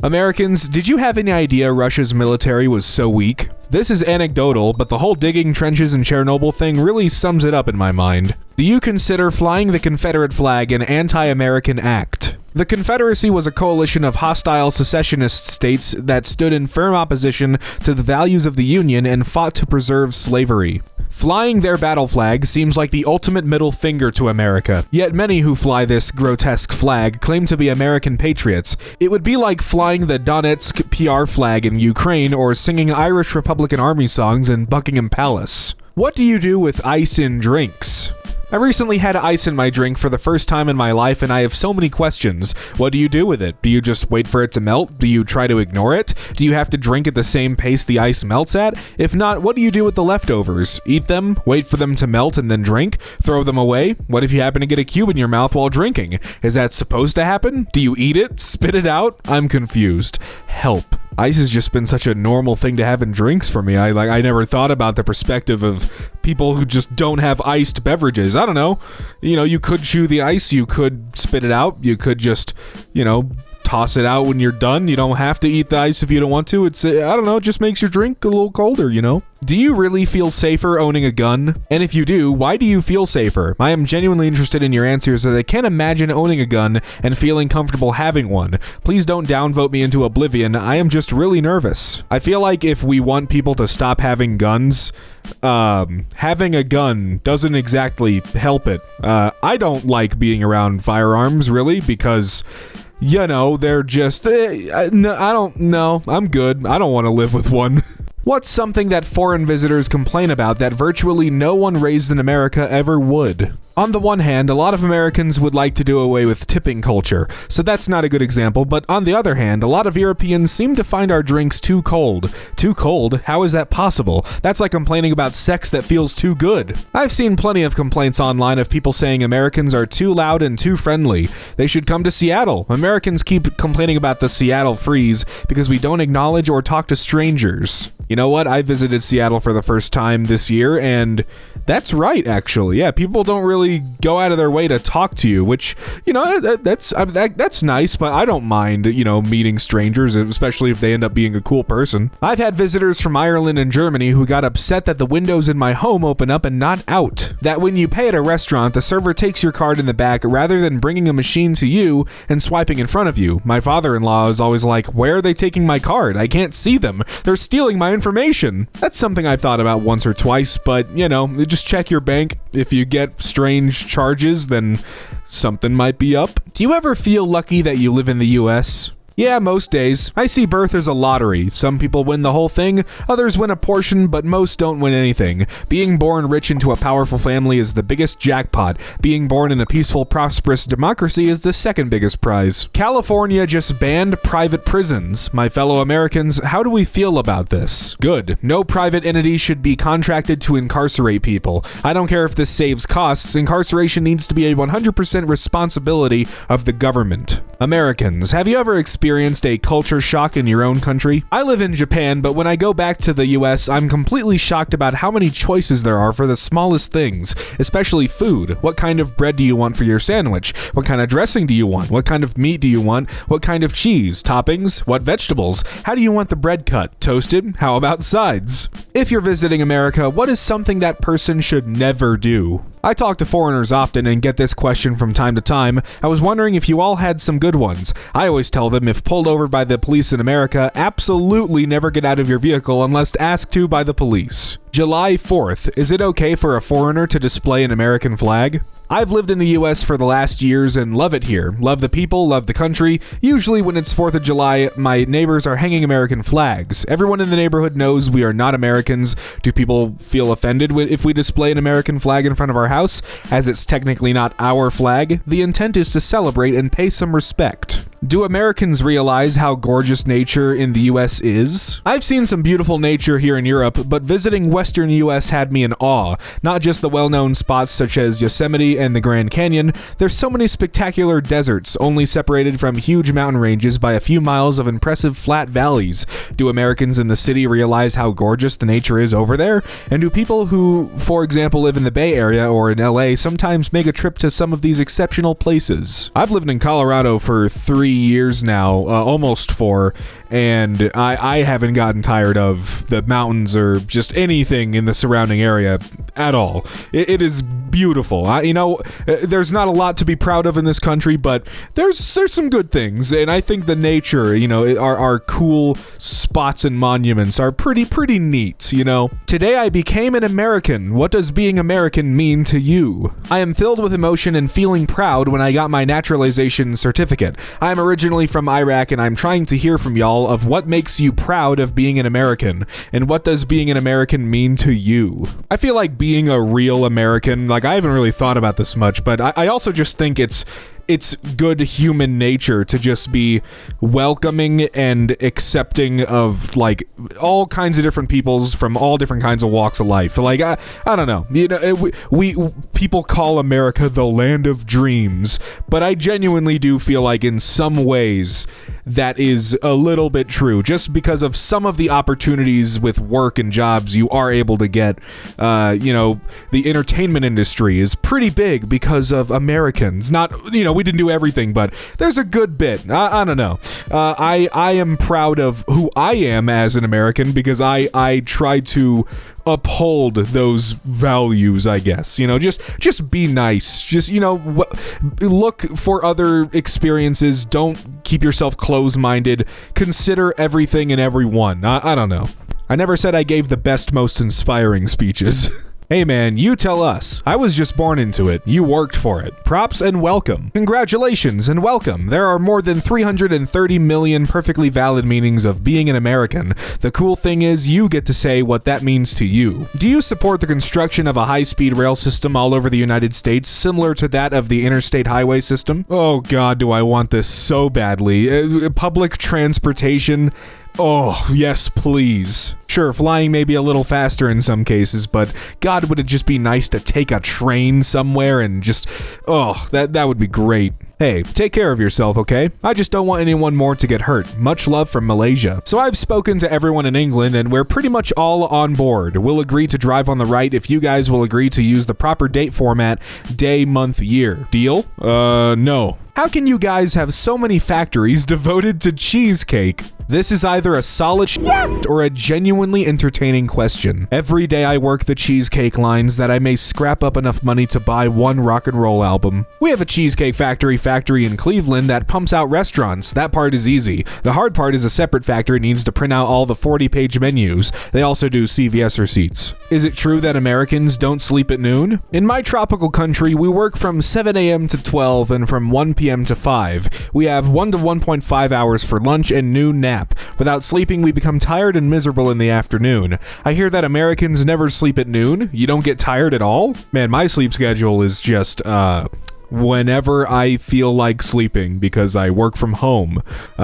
Americans, did you have any idea Russia's military was so weak? This is anecdotal, but the whole digging trenches in Chernobyl thing really sums it up in my mind. Do you consider flying the Confederate flag an anti-American act? The Confederacy was a coalition of hostile secessionist states that stood in firm opposition to the values of the Union and fought to preserve slavery. Flying their battle flag seems like the ultimate middle finger to America, yet many who fly this grotesque flag claim to be American patriots. It would be like flying the Donetsk PR flag in Ukraine or singing Irish Republican Army songs in Buckingham Palace. What do you do with ice in drinks? I recently had ice in my drink for the first time in my life, and I have so many questions. What do you do with it? Do you just wait for it to melt? Do you try to ignore it? Do you have to drink at the same pace the ice melts at? If not, what do you do with the leftovers? Eat them? Wait for them to melt and then drink? Throw them away? What if you happen to get a cube in your mouth while drinking? Is that supposed to happen? Do you eat it? Spit it out? I'm confused. Help. Ice has just been such a normal thing to have in drinks for me. I never thought about the perspective of people who just don't have iced beverages. I don't know. You could chew the ice, you could spit it out, you could just, toss it out when you're done. You don't have to eat the ice if you don't want to. It just makes your drink a little colder, Do you really feel safer owning a gun? And if you do, why do you feel safer? I am genuinely interested in your answers, as I can't imagine owning a gun and feeling comfortable having one. Please don't downvote me into oblivion. I am just really nervous. I feel like if we want people to stop having guns, having a gun doesn't exactly help it. I don't like being around firearms, really, because they're just, I don't know. I'm good. I don't want to live with one. What's something that foreign visitors complain about that virtually no one raised in America ever would? On the one hand, a lot of Americans would like to do away with tipping culture, so that's not a good example, but on the other hand, a lot of Europeans seem to find our drinks too cold. Too cold? How is that possible? That's like complaining about sex that feels too good. I've seen plenty of complaints online of people saying Americans are too loud and too friendly. They should come to Seattle. Americans keep complaining about the Seattle freeze because we don't acknowledge or talk to strangers. You know what? I visited Seattle for the first time this year, and that's right, actually. Yeah, people don't really go out of their way to talk to you, which, that's nice, but I don't mind, meeting strangers, especially if they end up being a cool person. I've had visitors from Ireland and Germany who got upset that the windows in my home open up and not out. That when you pay at a restaurant, the server takes your card in the back rather than bringing a machine to you and swiping in front of you. My father-in-law is always like, where are they taking my card? I can't see them. They're stealing my information. That's something I've thought about once or twice, but, just check your bank. If you get strange charges, then something might be up. Do you ever feel lucky that you live in the US? Yeah, most days. I see birth as a lottery. Some people win the whole thing, others win a portion, but most don't win anything. Being born rich into a powerful family is the biggest jackpot. Being born in a peaceful, prosperous democracy is the second biggest prize. California just banned private prisons. My fellow Americans, how do we feel about this? Good. No private entity should be contracted to incarcerate people. I don't care if this saves costs. Incarceration needs to be a 100% responsibility of the government. Americans, have you ever experienced a culture shock in your own country? I live in Japan, but when I go back to the US, I'm completely shocked about how many choices there are for the smallest things, especially food. What kind of bread do you want for your sandwich? What kind of dressing do you want? What kind of meat do you want? What kind of cheese? Toppings? What vegetables? How do you want the bread cut? Toasted? How about sides? If you're visiting America, what is something that person should never do? I talk to foreigners often and get this question from time to time. I was wondering if you all had some good ones. I always tell them if pulled over by the police in America, absolutely never get out of your vehicle unless asked to by the police. July 4th. Is it okay for a foreigner to display an American flag? I've lived in the US for the last years and love it here. Love the people, love the country. Usually when it's 4th of July, my neighbors are hanging American flags. Everyone in the neighborhood knows we are not Americans. Do people feel offended if we display an American flag in front of our house, as it's technically not our flag? The intent is to celebrate and pay some respect. Do Americans realize how gorgeous nature in the US is? I've seen some beautiful nature here in Europe, but visiting Western US had me in awe. Not just the well-known spots such as Yosemite and the Grand Canyon, there's so many spectacular deserts, only separated from huge mountain ranges by a few miles of impressive flat valleys. Do Americans in the city realize how gorgeous the nature is over there? And do people who, for example, live in the Bay Area or in LA sometimes make a trip to some of these exceptional places? I've lived in Colorado for 3 years now, almost 4, and I haven't gotten tired of the mountains or just anything in the surrounding area at all. It is beautiful. There's not a lot to be proud of in this country, but there's some good things, and I think the nature, our cool spots and monuments are pretty neat, Today I became an American. What does being American mean to you? I am filled with emotion and feeling proud when I got my naturalization certificate. I am originally from Iraq, and I'm trying to hear from y'all of what makes you proud of being an American, and what does being an American mean to you? I feel like being a real American, I haven't really thought about this much, but I also just think it's good human nature to just be welcoming and accepting of all kinds of different peoples from all different kinds of walks of life. I don't know. We people call America the land of dreams, but I genuinely do feel like in some ways that is a little bit true, just because of some of the opportunities with work and jobs you are able to get. The entertainment industry is pretty big because of Americans. Not, we didn't do everything, but there's a good bit. I don't know. I am proud of who I am as an American because I try to uphold those values, I guess. Just be nice. Just, look for other experiences. Don't keep yourself closed-minded. Consider everything and everyone. I don't know. I never said I gave the best, most inspiring speeches. Hey man, you tell us. I was just born into it. You worked for it. Props and welcome. Congratulations and welcome. There are more than 330 million perfectly valid meanings of being an American. The cool thing is you get to say what that means to you. Do you support the construction of a high-speed rail system all over the United States, similar to that of the interstate highway system? Oh god, do I want this so badly. Public transportation. Oh, yes, please. Sure, flying may be a little faster in some cases, but God, would it just be nice to take a train somewhere and just, that would be great. Hey, take care of yourself, okay? I just don't want anyone more to get hurt. Much love from Malaysia. So I've spoken to everyone in England, and we're pretty much all on board. We'll agree to drive on the right if you guys will agree to use the proper date format, day, month, year. Deal? No. How can you guys have so many factories devoted to cheesecake? This is either a solid or a genuinely entertaining question. Every day I work the cheesecake lines that I may scrap up enough money to buy one rock and roll album. We have a cheesecake factory in Cleveland that pumps out restaurants. That part is easy. The hard part is a separate factory needs to print out all the 40-page menus. They also do CVS receipts. Is it true that Americans don't sleep at noon? In my tropical country, we work from 7 a.m. to 12 and from 1 p.m. to 5. We have 1 to 1.5 hours for lunch and noon nap. Without sleeping, we become tired and miserable in the afternoon. I hear that Americans never sleep at noon. You don't get tired at all? Man, my sleep schedule is just, whenever I feel like sleeping because I work from home.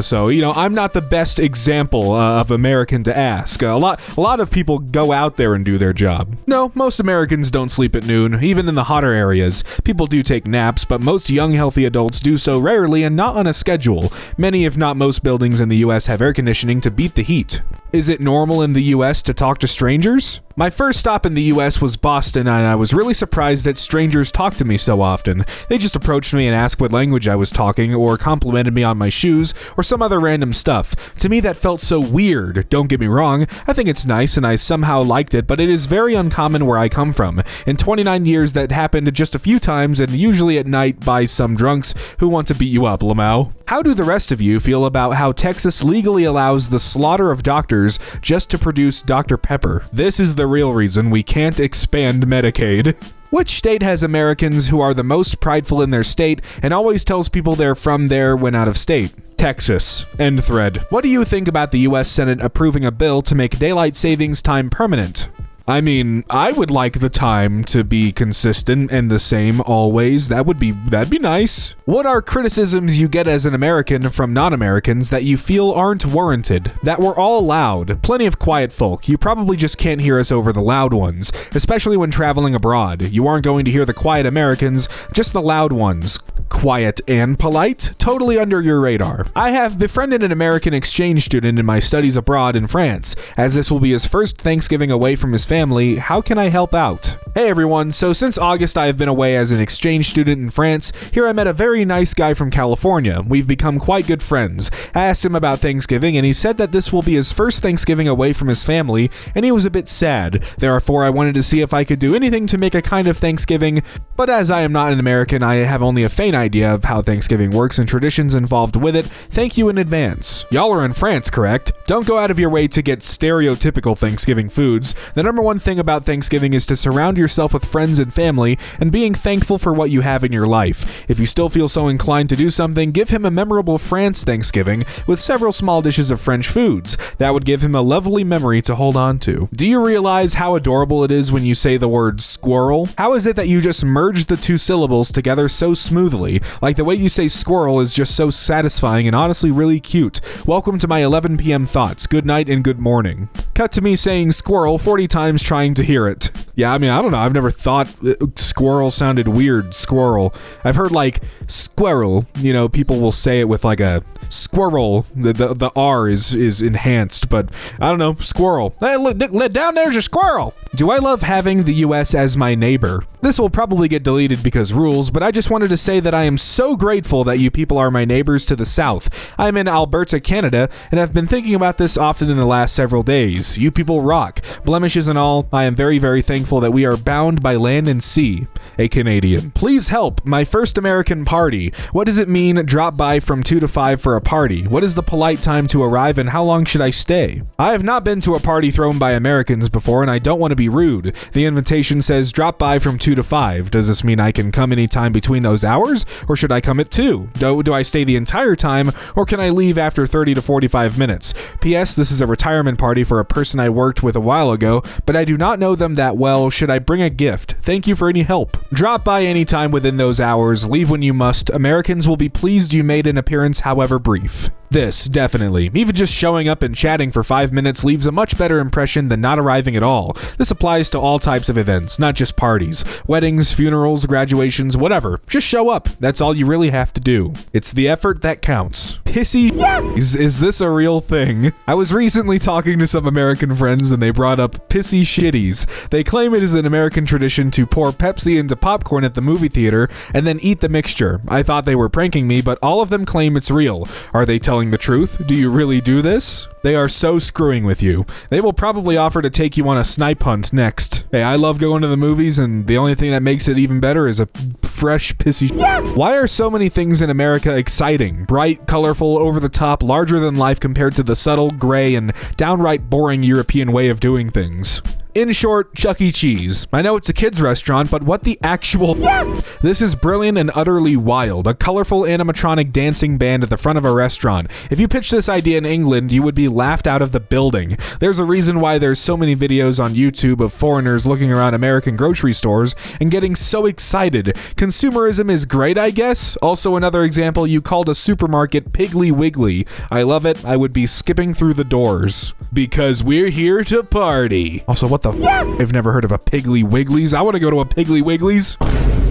So, I'm not the best example of American to ask. A lot of people go out there and do their job. No, most Americans don't sleep at noon, even in the hotter areas. People do take naps, but most young, healthy adults do so rarely and not on a schedule. Many, if not most buildings in the U.S. have air conditioning to beat the heat. Is it normal in the U.S. to talk to strangers? My first stop in the U.S. was Boston, and I was really surprised that strangers talk to me so often. They just approached me and asked what language I was talking, or complimented me on my shoes, or some other random stuff. To me, that felt so weird. Don't get me wrong, I think it's nice and I somehow liked it, but it is very uncommon where I come from. In 29 years, that happened just a few times, and usually at night by some drunks who want to beat you up, Lamau. How do the rest of you feel about how Texas legally allows the slaughter of doctors just to produce Dr. Pepper? This is the real reason we can't expand Medicaid. Which state has Americans who are the most prideful in their state and always tells people they're from there when out of state? Texas. End thread. What do you think about the U.S. Senate approving a bill to make daylight savings time permanent? I mean, I would like the time to be consistent and the same always. That'd be nice. What are criticisms you get as an American from non-Americans that you feel aren't warranted? That we're all loud. Plenty of quiet folk. You probably just can't hear us over the loud ones, especially when traveling abroad. You aren't going to hear the quiet Americans, just the loud ones. Quiet and polite? Totally under your radar. I have befriended an American exchange student in my studies abroad in France. As this will be his first Thanksgiving away from his family, how can I help out? Hey everyone, so since August I have been away as an exchange student in France. Here I met a very nice guy from California. We've become quite good friends. I asked him about Thanksgiving and he said that this will be his first Thanksgiving away from his family and he was a bit sad. Therefore I wanted to see if I could do anything to make a kind of Thanksgiving, but as I am not an American, I have only a faint idea of how Thanksgiving works and traditions involved with it. Thank you in advance. Y'all are in France, correct? Don't go out of your way to get stereotypical Thanksgiving foods. The number one thing about Thanksgiving is to surround yourself with friends and family and being thankful for what you have in your life. If you still feel so inclined to do something, give him a memorable France Thanksgiving with several small dishes of French foods. That would give him a lovely memory to hold on to. Do you realize how adorable it is when you say the word squirrel? How is it that you just merge the two syllables together so smoothly? Like the way you say squirrel is just so satisfying and honestly really cute. Welcome to my 11 p.m. thoughts. Good night and good morning. Cut to me saying squirrel 40 times trying to hear it. Yeah, I mean, I don't know. I've never thought squirrel sounded weird. Squirrel. I've heard like squirrel. You know, people will say it with like a squirrel. The R is enhanced, but I don't know. Squirrel. Hey, look, down there's a squirrel. Do I love having the U.S. as my neighbor? This will probably get deleted because rules, but I just wanted to say that I am so grateful that you people are my neighbors to the south. I'm in Alberta, Canada, and I've been thinking about this often in the last several days. You people rock. Blemishes and all, I am very, very thankful that we are bound by land and sea. A Canadian. Please help. My first American party. What does it mean drop by from 2 to 5 for a party? What is the polite time to arrive and how long should I stay? I have not been to a party thrown by Americans before and I don't want to be rude. The invitation says drop by from 2 to 5. Does this mean I can come anytime between those hours or should I come at 2? Do I stay the entire time or can I leave after 30 to 45 minutes? P.S. This is a retirement party for a person I worked with a while ago, but I do not know them that well. Should I bring a gift? Thank you for any help. Drop by anytime within those hours. Leave when you must. Americans will be pleased you made an appearance, however brief. This, definitely. Even just showing up and chatting for 5 minutes leaves a much better impression than not arriving at all. This applies to all types of events, not just parties. Weddings, funerals, graduations, whatever. Just show up. That's all you really have to do. It's the effort that counts. Pissy is this a real thing? I was recently talking to some American friends and they brought up pissy shitties. They claim it is an American tradition to pour Pepsi into popcorn at the movie theater and then eat the mixture. I thought they were pranking me, but all of them claim it's real. Are they telling the truth? Do you really do this? They are so screwing with you. They will probably offer to take you on a snipe hunt next. Hey, I love going to the movies and the only thing that makes it even better is a fresh pissy Why are so many things in America exciting? Bright, colorful, over the top, larger than life compared to the subtle, gray, and downright boring European way of doing things. In short, Chuck E. Cheese. I know it's a kid's restaurant, but what the actual... This is brilliant and utterly wild. A colorful animatronic dancing band at the front of a restaurant. If you pitched this idea in England, you would be laughed out of the building. There's a reason why there's so many videos on YouTube of foreigners looking around American grocery stores and getting so excited. Consumerism is great, I guess. Also, another example, you called a supermarket Piggly Wiggly. I love it. I would be skipping through the doors. Because we're here to party. Also, what the I've never heard of a Piggly Wigglies. I want to go to a Piggly Wigglies.